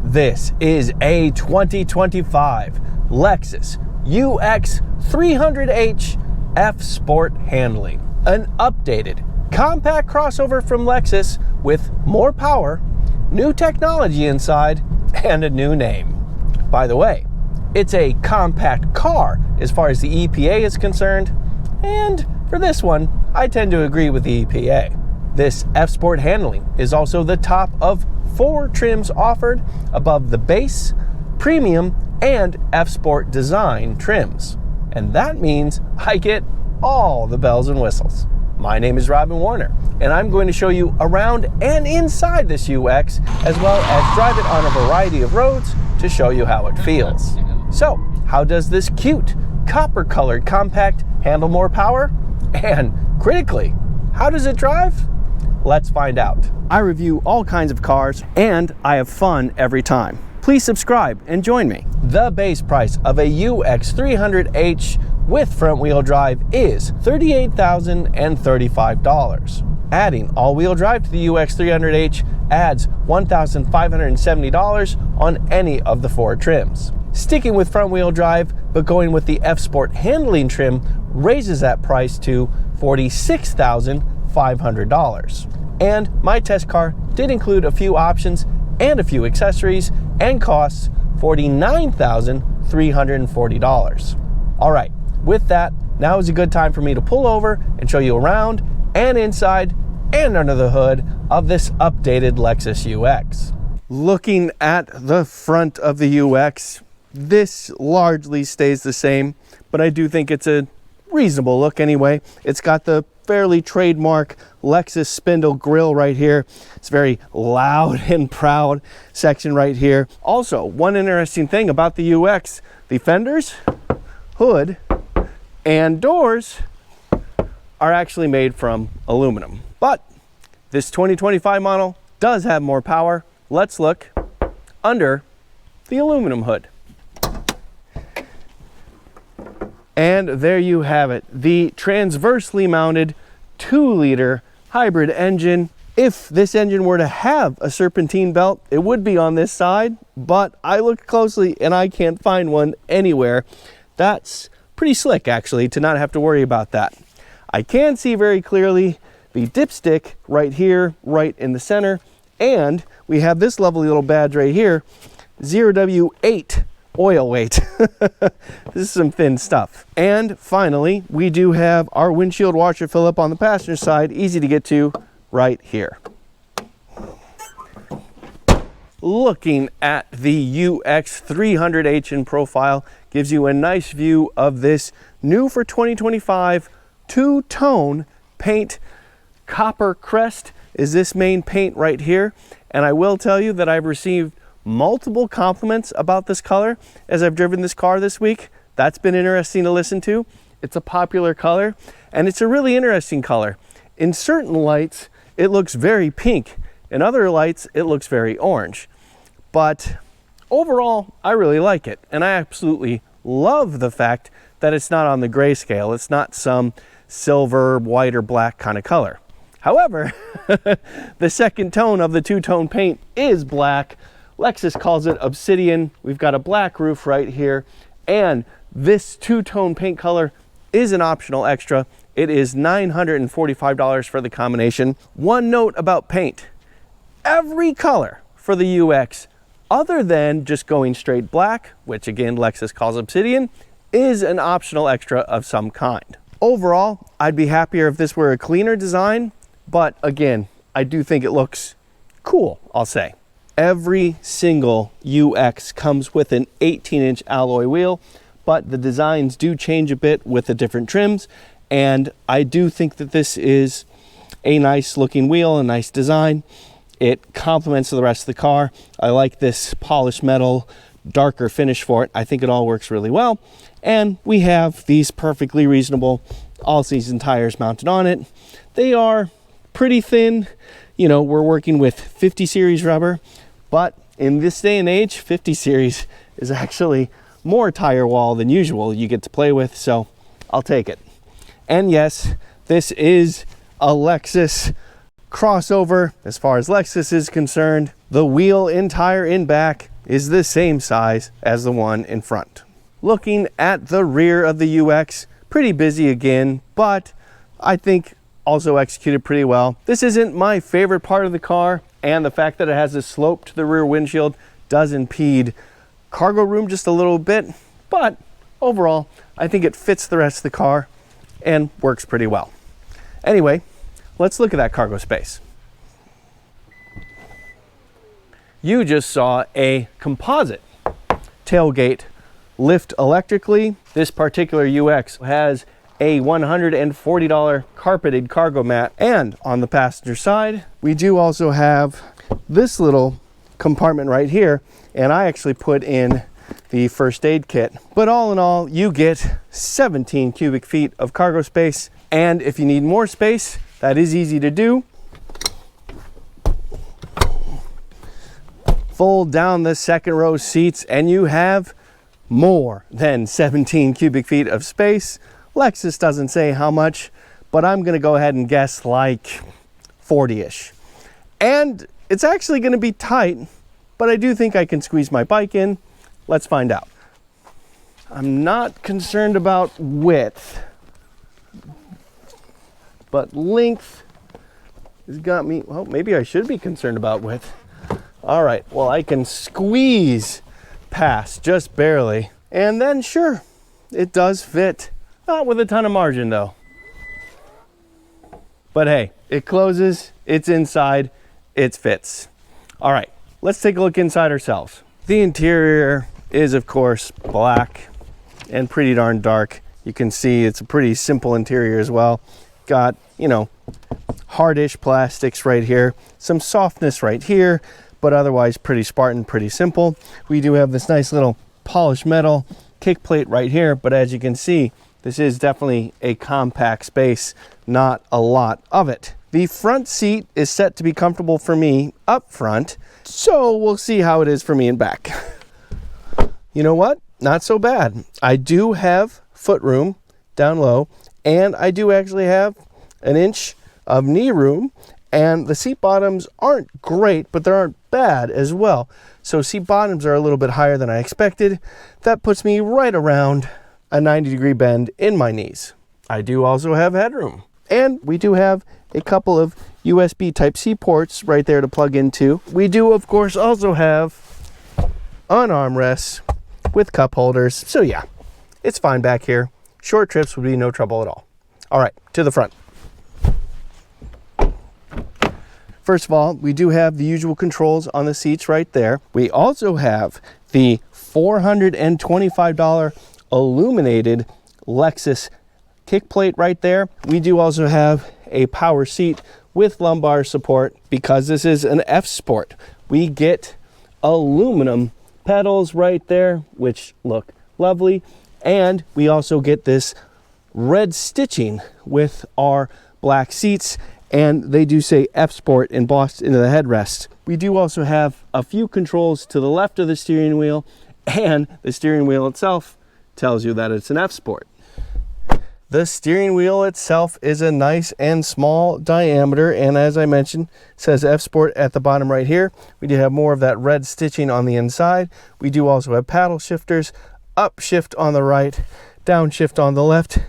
This is a 2025 Lexus UX300h F Sport handling. An updated, compact crossover from Lexus with more power, new technology inside, and a new name. By the way, it's a compact car as far as the EPA is concerned, and for this one, I tend to agree with the EPA. This F Sport handling is also the top of 4 trims offered above the base, premium, and F Sport design trims. And that means I get all the bells and whistles. My name is Robin Warner, and I'm going to show you around and inside this UX, as well as drive it on a variety of roads to show you how it feels. So, how does this cute, copper-colored compact handle more power? And critically, how does it drive? Let's find out. I review all kinds of cars, and I have fun every time. Please subscribe and join me. The base price of a UX300h with front-wheel drive is $38,035. Adding all-wheel drive to the UX300h adds $1,570 on any of the 4 trims. Sticking with front-wheel drive, but going with the F Sport handling trim raises that price to $46,500. And my test car did include a few options and a few accessories and costs $49,340. All right, with that, now is a good time for me to pull over and show you around and inside and under the hood of this updated Lexus UX. Looking at the front of the UX, this largely stays the same, but I do think it's a reasonable look anyway. It's got the fairly trademark Lexus spindle grille right here. It's very loud and proud section right here. Also, one interesting thing about the UX, the fenders, hood, and doors are actually made from aluminum. But this 2025 model does have more power. Let's look under the aluminum hood. And there you have it, the transversely mounted 2-liter hybrid engine. If this engine were to have a serpentine belt, it would be on this side, but I looked closely and I can't find one anywhere. That's pretty slick, actually, to not have to worry about that. I can see very clearly the dipstick right here, right in the center, and we have this lovely little badge right here, 0W8 oil weight. This is some thin stuff. And finally, we do have our windshield washer fill-up on the passenger side, easy to get to right here. Looking at the UX300h in profile gives you a nice view of this new for 2025 two-tone paint. Copper crest is this main paint right here, and I will tell you that I've received multiple compliments about this color as I've driven this car this week. That's been interesting to listen to. It's a popular color, and it's a really interesting color. In certain lights, it looks very pink. In other lights, it looks very orange. But overall, I really like it, and I absolutely love the fact that it's not on the grayscale. It's not some silver, white, or black kind of color. However, the second tone of the two-tone paint is black. Lexus calls it obsidian. We've got a black roof right here, and this two-tone paint color is an optional extra. It is $945 for the combination. One note about paint: every color for the UX, other than just going straight black, which again Lexus calls obsidian, is an optional extra of some kind. Overall, I'd be happier if this were a cleaner design, but again, I do think it looks cool, I'll say. Every single UX comes with an 18-inch alloy wheel, but the designs do change a bit with the different trims, and I do think that this is a nice looking wheel, a nice design. It complements the rest of the car. I like this polished metal, darker finish for it. I think it all works really well. And we have these perfectly reasonable all-season tires mounted on it. They are pretty thin. You know, we're working with 50 series rubber. But in this day and age, 50 series is actually more tire wall than usual you get to play with, so I'll take it. And yes, this is a Lexus crossover as far as Lexus is concerned. The wheel and tire in back is the same size as the one in front. Looking at the rear of the UX, pretty busy again, but I think also executed pretty well. This isn't my favorite part of the car, and the fact that it has a slope to the rear windshield does impede cargo room just a little bit, but overall, I think it fits the rest of the car and works pretty well. Anyway, let's look at that cargo space. You just saw a composite tailgate lift electrically. This particular UX has a $140 carpeted cargo mat, and on the passenger side we do also have this little compartment right here, and I actually put in the first aid kit. But all in all, you get 17 cubic feet of cargo space, and if you need more space, that is easy to do. Fold down the second row seats and you have more than 17 cubic feet of space. Lexus doesn't say how much, but I'm gonna go ahead and guess like 40-ish. And it's actually gonna be tight, but I do think I can squeeze my bike in. Let's find out. I'm not concerned about width, but length has got me, well, maybe I should be concerned about width. All right, well, I can squeeze past just barely. And then sure, it does fit. Not with a ton of margin though. But hey, it closes, it's inside, it fits. All right, let's take a look inside ourselves. The interior is of course black and pretty darn dark. You can see it's a pretty simple interior as well. Got, you know, hardish plastics right here, some softness right here, but otherwise pretty Spartan, pretty simple. We do have this nice little polished metal kick plate right here, but as you can see, this is definitely a compact space, not a lot of it. The front seat is set to be comfortable for me up front, so we'll see how it is for me in back. You know what? Not so bad. I do have foot room down low, and I do actually have an inch of knee room, and the seat bottoms aren't great, but they aren't bad as well. So seat bottoms are a little bit higher than I expected. That puts me right around a 90-degree bend in my knees. I do also have headroom, and we do have a couple of USB Type-C ports right there to plug into. We do of course also have an armrest with cup holders. So yeah, it's fine back here. Short trips would be no trouble at all. All right, to the front. First of all, we do have the usual controls on the seats right there. We also have the $425 illuminated Lexus kick plate right there. We do also have a power seat with lumbar support. Because this is an F Sport, we get aluminum pedals right there, which look lovely. And we also get this red stitching with our black seats, and they do say F Sport embossed into the headrest. We do also have a few controls to the left of the steering wheel, and the steering wheel itself tells you that it's an F Sport. The steering wheel itself is a nice and small diameter, and as I mentioned, says F Sport at the bottom right here. We do have more of that red stitching on the inside. We do also have paddle shifters, up shift on the right, down shift on the left,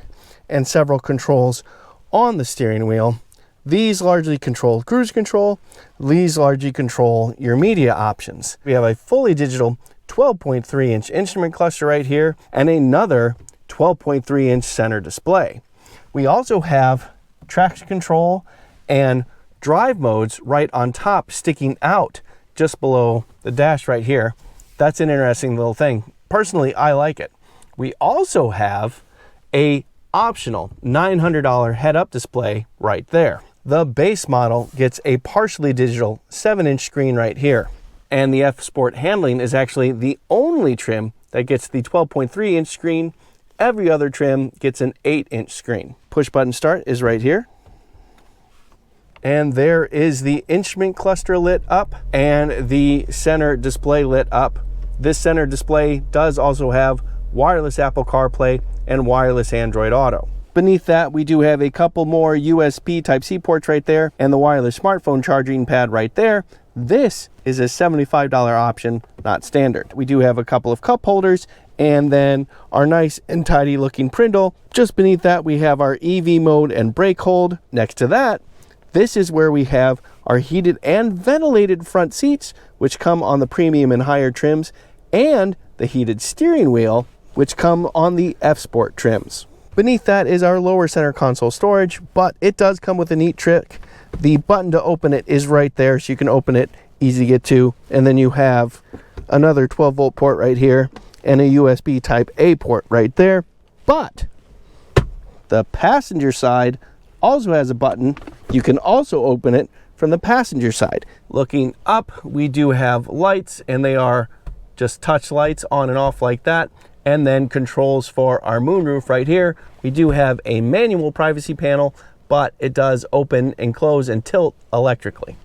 and several controls on the steering wheel. These largely control cruise control. These largely control your media options. We have a fully digital 12.3-inch instrument cluster right here, and another 12.3-inch center display. We also have traction control and drive modes right on top, sticking out just below the dash right here. That's an interesting little thing. Personally, I like it. We also have a optional $900 head-up display right there. The base model gets a partially digital 7-inch screen right here. And the F Sport handling is actually the only trim that gets the 12.3-inch screen. Every other trim gets an 8-inch screen. Push button start is right here. And there is the instrument cluster lit up and the center display lit up. This center display does also have wireless Apple CarPlay and wireless Android Auto. Beneath that, we do have a couple more USB Type-C ports right there and the wireless smartphone charging pad right there. This is a $75 option, not standard. We do have a couple of cup holders and then our nice and tidy looking Prindle. Just beneath that, we have our EV mode and brake hold. Next to that, this is where we have our heated and ventilated front seats, which come on the premium and higher trims, and the heated steering wheel, which come on the F-Sport trims. Beneath that is our lower center console storage, but it does come with a neat trick. The button to open it is right there, so you can open it, easy to get to, and then you have another 12-volt port right here and a USB type A port right there. But the passenger side also has a button. You can also open it from the passenger side. Looking up, we do have lights, and they are just touch lights on and off like that, and then controls for our moonroof right here. We do have a manual privacy panel, but it does open and close and tilt electrically.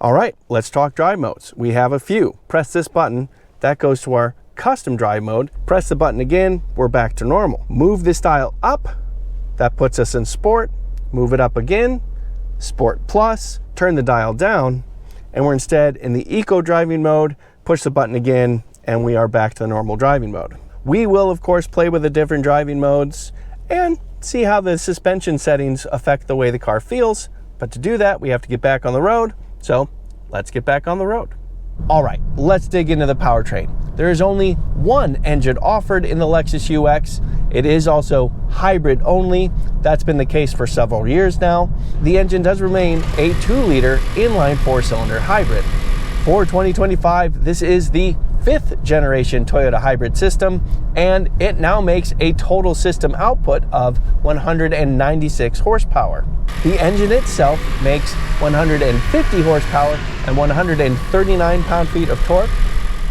All right, let's talk drive modes. We have a few. Press this button, that goes to our custom drive mode. Press the button again, we're back to normal. Move this dial up, that puts us in sport. Move it up again, Sport Plus. Turn the dial down, and we're instead in the eco driving mode. Push the button again, and we are back to the normal driving mode. We will, of course, play with the different driving modes and see how the suspension settings affect the way the car feels. But to do that, we have to get back on the road. So let's get back on the road. All right, let's dig into the powertrain. There is only one engine offered in the Lexus UX. It is also hybrid only. That's been the case for several years now. The engine does remain a 2-liter inline 4-cylinder hybrid. For 2025, this is the 5th generation Toyota hybrid system, and it now makes a total system output of 196 horsepower. The engine itself makes 150 horsepower and 139 pound-feet of torque.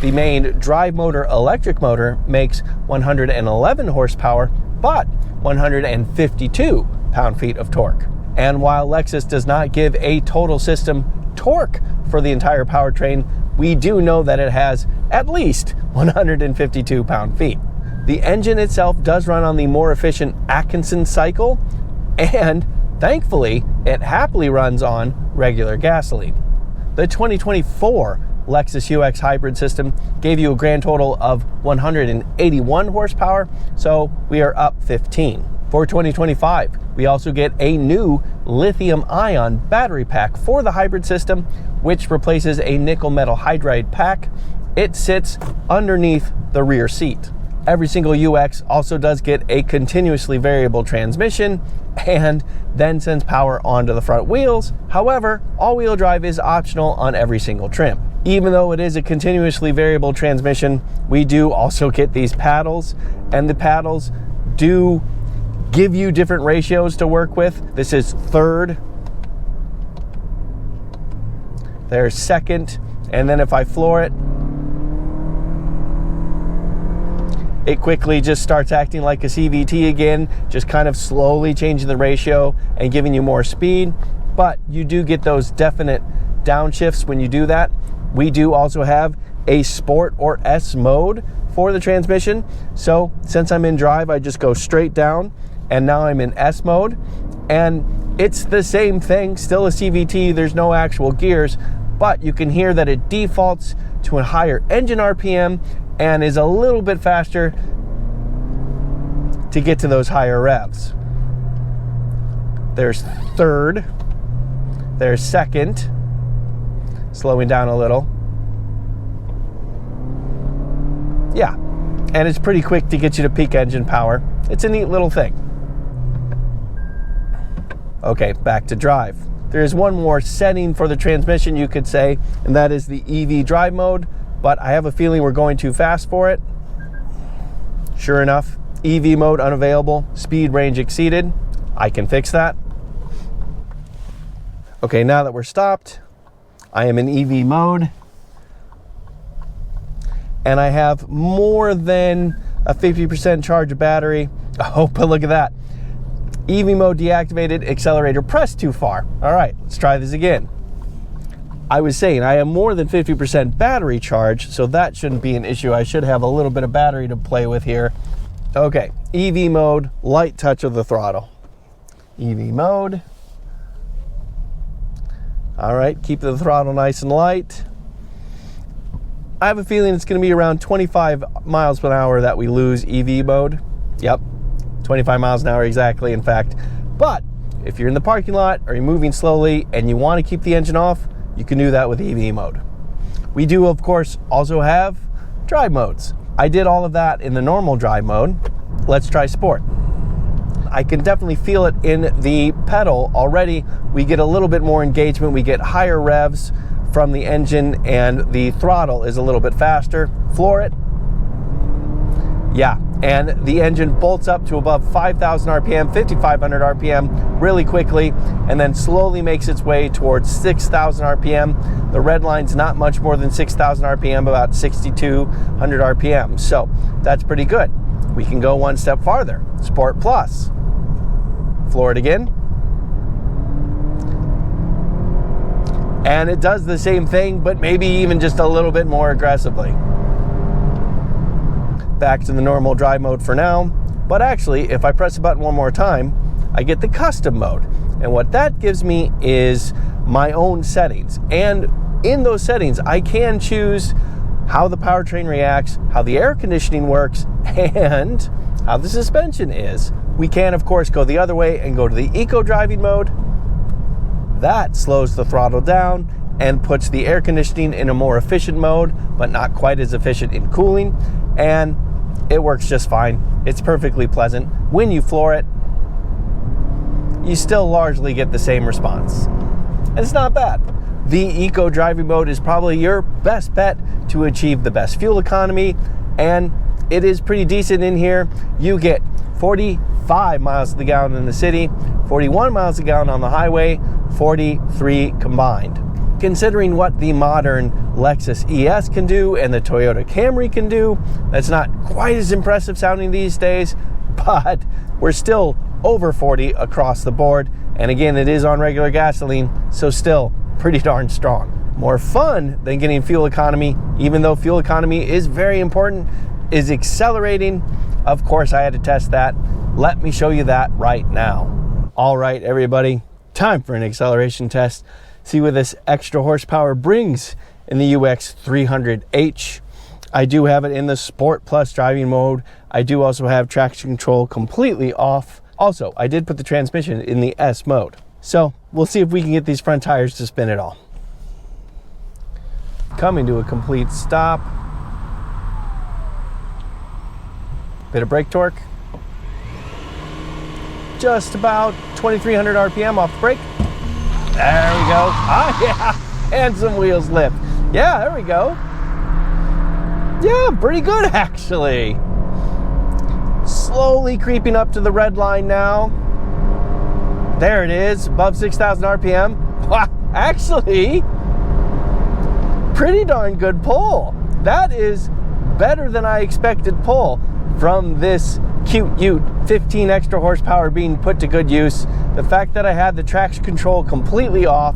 The main drive motor electric motor makes 111 horsepower, but 152 pound-feet of torque. And while Lexus does not give a total system torque for the entire powertrain, we do know that it has at least 152 pound-feet. The engine itself does run on the more efficient Atkinson cycle, and thankfully, it happily runs on regular gasoline. The 2024 Lexus UX hybrid system gave you a grand total of 181 horsepower, so we are up 15. For 2025, we also get a new lithium-ion battery pack for the hybrid system, which replaces a nickel metal hydride pack. It sits underneath the rear seat. Every single UX also does get a continuously variable transmission and then sends power onto the front wheels. However, all-wheel drive is optional on every single trim. Even though it is a continuously variable transmission, we do also get these paddles, and the paddles do give you different ratios to work with. This is third, there's second, and then if I floor it, it quickly just starts acting like a CVT again, just kind of slowly changing the ratio and giving you more speed. But you do get those definite downshifts when you do that. We do also have a Sport or S mode for the transmission. So since I'm in drive, I just go straight down, and now I'm in S mode. And it's the same thing, still a CVT, there's no actual gears, but you can hear that it defaults to a higher engine RPM and is a little bit faster to get to those higher revs. There's third, there's second, slowing down a little. Yeah, and it's pretty quick to get you to peak engine power. It's a neat little thing. Okay, back to drive. There's one more setting for the transmission, you could say, and that is the EV drive mode, but I have a feeling we're going too fast for it. Sure enough, EV mode unavailable, speed range exceeded. I can fix that. Okay, now that we're stopped, I am in EV mode, and I have more than a 50% charge of battery. Oh, but look at that. EV mode deactivated, accelerator pressed too far. All right, let's try this again. I was saying I have more than 50% battery charge, so that shouldn't be an issue. I should have a little bit of battery to play with here. Okay, EV mode, light touch of the throttle. EV mode. All right, keep the throttle nice and light. I have a feeling it's going to be around 25 miles per hour that we lose EV mode. Yep, 25 miles an hour exactly, in fact. But if you're in the parking lot or you're moving slowly and you want to keep the engine off, you can do that with EV mode. We do, of course, also have drive modes. I did all of that in the normal drive mode. Let's try sport. I can definitely feel it in the pedal already. We get a little bit more engagement. We get higher revs from the engine, and the throttle is a little bit faster. Floor it. Yeah, and the engine bolts up to above 5,000 RPM, 5,500 RPM really quickly, and then slowly makes its way towards 6,000 RPM. The red line's not much more than 6,000 RPM, about 6,200 RPM. So that's pretty good. We can go one step farther. Sport Plus. Floor it again. And it does the same thing, but maybe even just a little bit more aggressively. Back to the normal drive mode for now. But actually, if I press the button one more time, I get the custom mode. And what that gives me is my own settings. And in those settings, I can choose how the powertrain reacts, how the air conditioning works, and how the suspension is. We can, of course, go the other way and go to the eco driving mode. That slows the throttle down and puts the air conditioning in a more efficient mode, but not quite as efficient in cooling. And it works just fine. It's perfectly pleasant. When you floor it, you still largely get the same response. And it's not bad. The eco driving mode is probably your best bet to achieve the best fuel economy, and it is pretty decent in here. You get 45 miles to the gallon in the city, 41 miles a gallon on the highway, 43 combined. Considering what the modern Lexus ES can do and the Toyota Camry can do, that's not quite as impressive sounding these days, but we're still over 40 across the board. And again, it is on regular gasoline, so still pretty darn strong. More fun than getting fuel economy, even though fuel economy is very important, is accelerating. Of course, I had to test that. Let me show you that right now. All right, everybody, time for an acceleration test. See what this extra horsepower brings in the UX300H. I do have it in the Sport Plus driving mode. I do also have traction control completely off. Also, I did put the transmission in the S mode. So we'll see if we can get these front tires to spin it all. Coming to a complete stop. Bit of brake torque. Just about 2,300 RPM off the brake. There we go. Ah, yeah. And some wheels lift. Yeah, there we go. Yeah, pretty good actually. Slowly creeping up to the red line now. There it is, above 6,000 RPM. Wow, actually, pretty darn good pull. That is better than I expected pull from this cute Ute. 15 extra horsepower being put to good use. The fact that I had the traction control completely off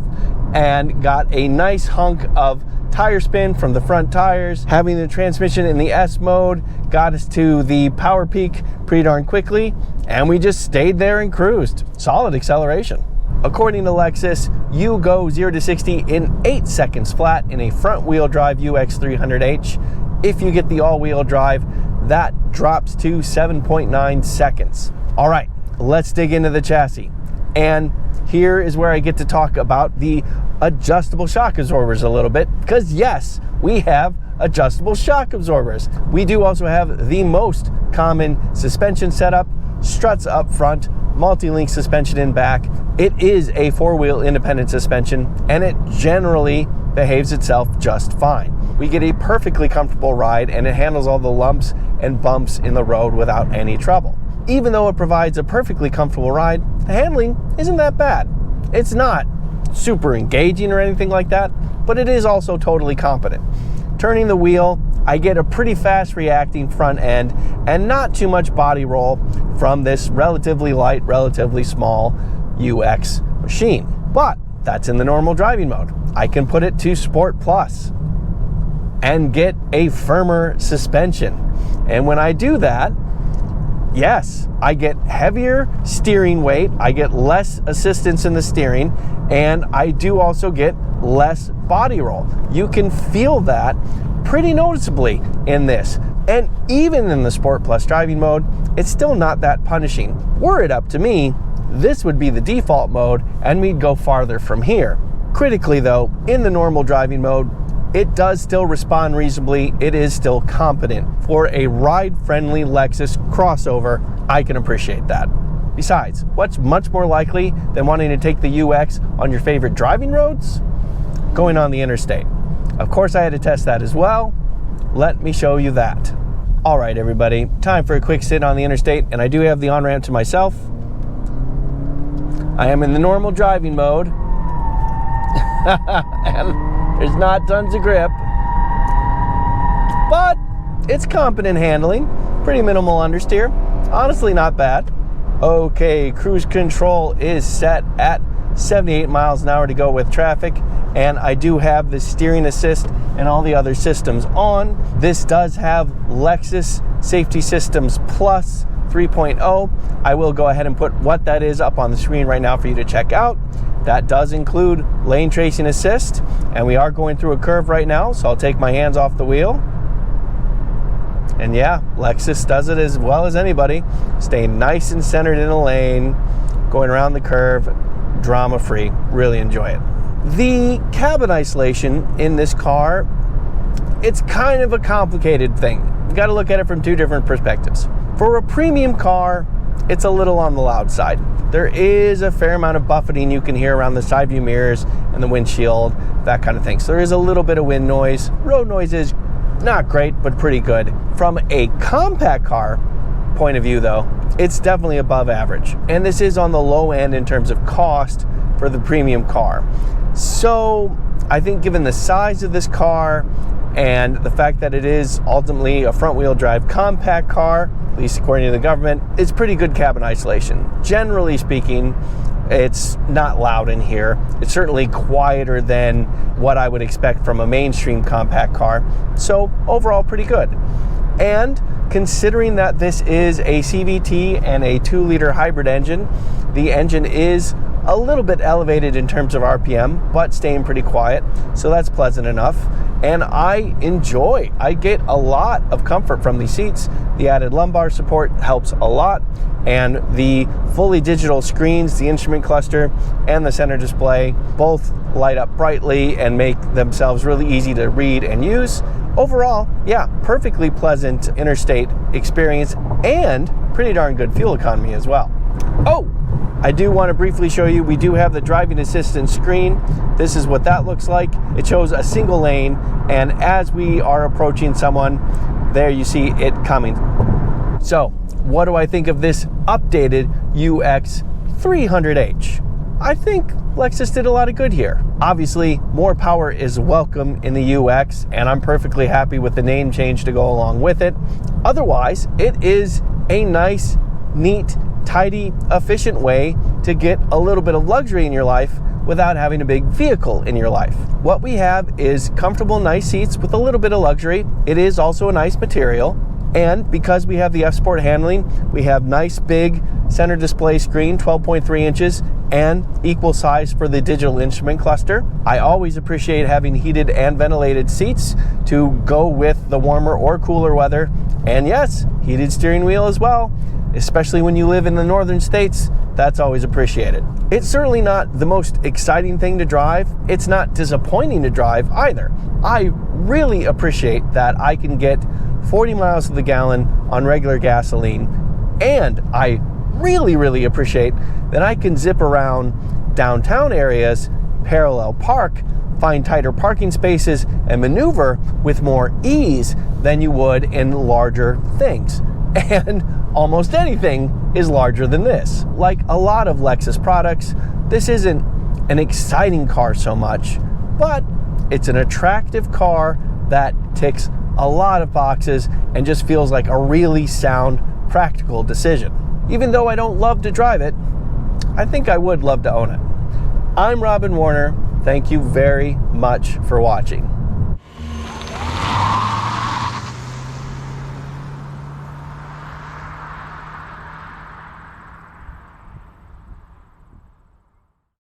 and got a nice hunk of tire spin from the front tires, having the transmission in the S mode got us to the power peak pretty darn quickly, and we just stayed there and cruised. Solid acceleration. According to Lexus, you go 0 to 60 in 8 seconds flat in a front wheel drive UX300H. If you get the all-wheel drive, that drops to 7.9 seconds. All right, let's dig into the chassis. And here is where I get to talk about the adjustable shock absorbers a little bit, because yes, we have adjustable shock absorbers. We do also have the most common suspension setup, struts up front, multi-link suspension in back. It is a four-wheel independent suspension, and it generally behaves itself just fine. We get a perfectly comfortable ride, and it handles all the lumps and bumps in the road without any trouble. Even though it provides a perfectly comfortable ride, the handling isn't that bad. It's not super engaging or anything like that, but it is also totally competent. Turning the wheel, I get a pretty fast reacting front end and not too much body roll from this relatively light, relatively small UX machine. But that's in the normal driving mode. I can put it to Sport Plus and get a firmer suspension. And when I do that, yes, I get heavier steering weight, I get less assistance in the steering, and I do also get less body roll. You can feel that pretty noticeably in this. And even in the Sport Plus driving mode, it's still not that punishing. Were it up to me, this would be the default mode and we'd go farther from here. Critically though, in the normal driving mode, it does still respond reasonably. It is still competent. For a ride-friendly Lexus crossover, I can appreciate that. Besides, what's much more likely than wanting to take the UX on your favorite driving roads? Going on the interstate. Of course, I had to test that as well. Let me show you that. All right, everybody, time for a quick sit on the interstate, and I do have the on-ramp to myself. I am in the normal driving mode, and there's not tons of grip, but it's competent handling, pretty minimal understeer, honestly not bad. Okay, cruise control is set at 78 miles an hour to go with traffic, and I do have the steering assist and all the other systems on. This does have Lexus Safety Systems Plus 3.0. I will go ahead and put what that is up on the screen right now for you to check out. That does include lane tracing assist, and we are going through a curve right now, so I'll take my hands off the wheel. And yeah, Lexus does it as well as anybody. Staying nice and centered in a lane, going around the curve, drama-free. Really enjoy it. The cabin isolation in this car, it's kind of a complicated thing. You got to look at it from two different perspectives. For a premium car, it's a little on the loud side. There is a fair amount of buffeting you can hear around the side view mirrors and the windshield, that kind of thing. So there is a little bit of wind noise. Road noise is not great, but pretty good. From a compact car point of view though, it's definitely above average. And this is on the low end in terms of cost for the premium car. So I think given the size of this car and the fact that it is ultimately a front wheel drive compact car, at least according to the government, it's pretty good cabin isolation. Generally speaking, it's not loud in here. It's certainly quieter than what I would expect from a mainstream compact car. So overall, pretty good. And considering that this is a CVT and a 2-liter hybrid engine, the engine is a little bit elevated in terms of RPM, but staying pretty quiet. So that's pleasant enough. And I get a lot of comfort from these seats. The added lumbar support helps a lot. And the fully digital screens, the instrument cluster, and the center display both light up brightly and make themselves really easy to read and use. Overall, yeah, perfectly pleasant interstate experience and pretty darn good fuel economy as well. Oh, I do want to briefly show you, we do have the driving assistance screen. This is what that looks like. It shows a single lane, and as we are approaching someone, there you see it coming. So, what do I think of this updated UX300h? I think Lexus did a lot of good here. Obviously, more power is welcome in the UX, and I'm perfectly happy with the name change to go along with it. Otherwise, it is a nice, neat, tidy, efficient way to get a little bit of luxury in your life without having a big vehicle in your life. What we have is comfortable, nice seats with a little bit of luxury. It is also a nice material. And because we have the F-Sport handling, we have nice big center display screen, 12.3 inches, and equal size for the digital instrument cluster. I always appreciate having heated and ventilated seats to go with the warmer or cooler weather. And yes, heated steering wheel as well. Especially when you live in the northern states, that's always appreciated. It's certainly not the most exciting thing to drive. It's not disappointing to drive either. I really appreciate that I can get 40 miles to the gallon on regular gasoline, and I really appreciate that I can zip around downtown areas, parallel park, find tighter parking spaces, and maneuver with more ease than you would in larger things. And almost anything is larger than this. Like a lot of Lexus products, this isn't an exciting car so much, but it's an attractive car that ticks a lot of boxes and just feels like a really sound, practical decision. Even though I don't love to drive it, I think I would love to own it. I'm Robin Warner. Thank you very much for watching.